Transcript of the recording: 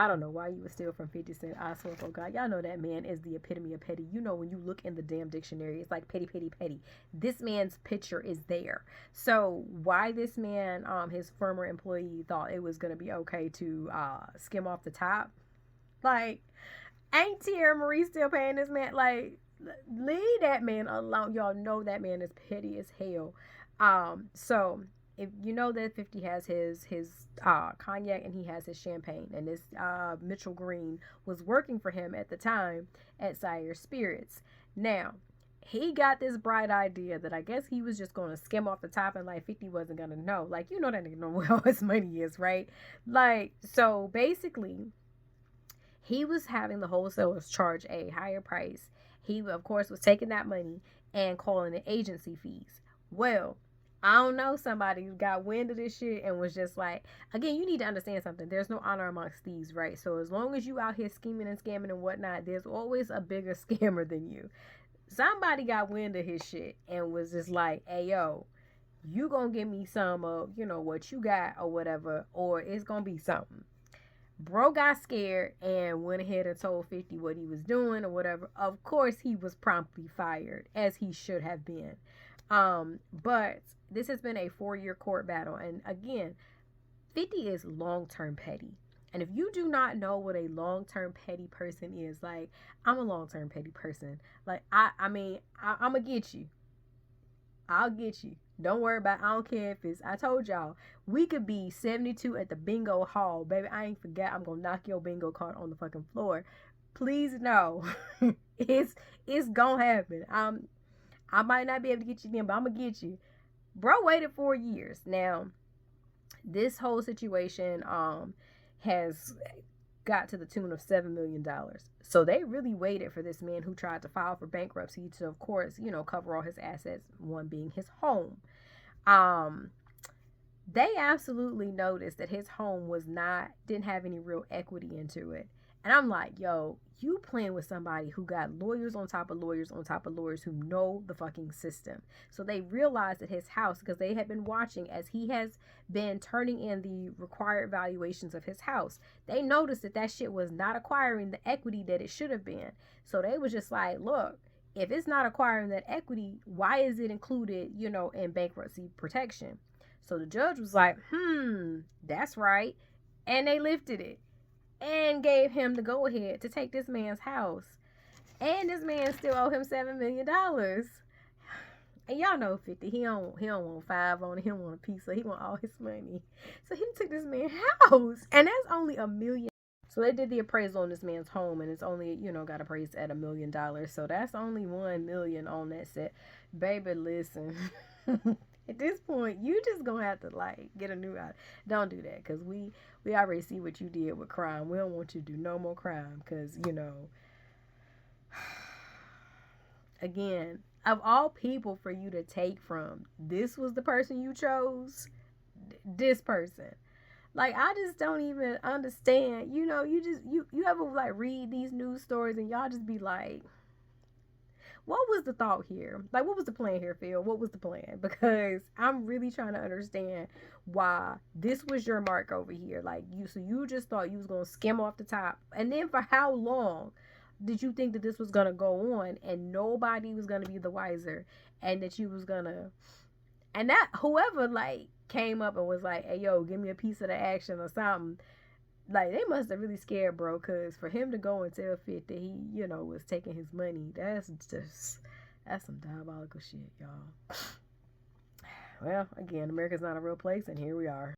I don't know why you would steal from 50 Cent. I swear, oh God, y'all know that man is the epitome of petty. You know, when you look in the damn dictionary, it's like petty, petty, petty. This man's picture is there. So why this man, his former employee, thought it was gonna be okay to skim off the top? Like, ain't Tierra Marie still paying this man? Like, leave that man alone. Y'all know that man is petty as hell. So if you know that 50 has his cognac and he has his champagne, and this Mitchell Green was working for him at the time at Sire Spirits. Now he got this bright idea that I guess he was just going to skim off the top, and like 50 wasn't going to know. Like, you know that nigga know where all his money is, right? Like, so basically he was having the wholesalers charge a higher price. He, of course, was taking that money and calling it agency fees. Well, I don't know, somebody got wind of this shit and was just like, again, you need to understand something. There's no honor amongst thieves, right? So as long as you out here scheming and scamming and whatnot, there's always a bigger scammer than you. Somebody got wind of his shit and was just like, hey, yo, you gonna give me some of, you know, what you got or whatever, or it's gonna be something. Bro got scared and went ahead and told 50 what he was doing or whatever. Of course, he was promptly fired, as he should have been. But this has been a 4-year court battle. And again, 50 is long-term petty. And if you do not know what a long-term petty person is, like, I'm a long-term petty person. Like, I'm going to get you. I'll get you. Don't worry about it. I don't care if it's, I told y'all, we could be 72 at the bingo hall. Baby, I ain't forget. I'm going to knock your bingo card on the fucking floor. Please know. it's going to happen. I might not be able to get you then, but I'm going to get you. Bro waited 4 years. Now, this whole situation has got to the tune of $7 million. So they really waited for this man who tried to file for bankruptcy to, of course, you know, cover all his assets, one being his home. They absolutely noticed that his home didn't have any real equity into it. And I'm like, yo, you playing with somebody who got lawyers on top of lawyers on top of lawyers who know the fucking system. So they realized that his house, because they had been watching as he has been turning in the required valuations of his house, they noticed that that shit was not acquiring the equity that it should have been. So they was just like, look, if it's not acquiring that equity, why is it included, you know, in bankruptcy protection? So the judge was like, that's right. And they lifted it and gave him the go-ahead to take this man's house. And this man still owe him $7 million. And y'all know 50, he don't want 5 on it, he don't want a piece, so he want all his money. So he took this man's house, and that's only $1 million. So they did the appraisal on this man's home, and it's only, you know, got appraised at $1 million. So that's only $1 million on that set. Baby, listen. At this point, you just gonna have to like get a new out. Don't do that, because we already see what you did with crime. We don't want you to do no more crime, because, you know, again, of all people for you to take from, this was the person you chose. This person. Like, I just don't even understand. You know, you ever like read these news stories and y'all just be like, what was the thought here? Like, what was the plan here, Phil? What was the plan? Because I'm really trying to understand why this was your mark over here. Like, so you just thought you was going to skim off the top. And then for how long did you think that this was going to go on and nobody was going to be the wiser, and that you was going to, and that whoever like came up and was like, hey, yo, give me a piece of the action or something. Like, they must have really scared bro, because for him to go and tell Fit that he, you know, was taking his money, that's some diabolical shit, y'all. Well, again, America's not a real place, and here we are.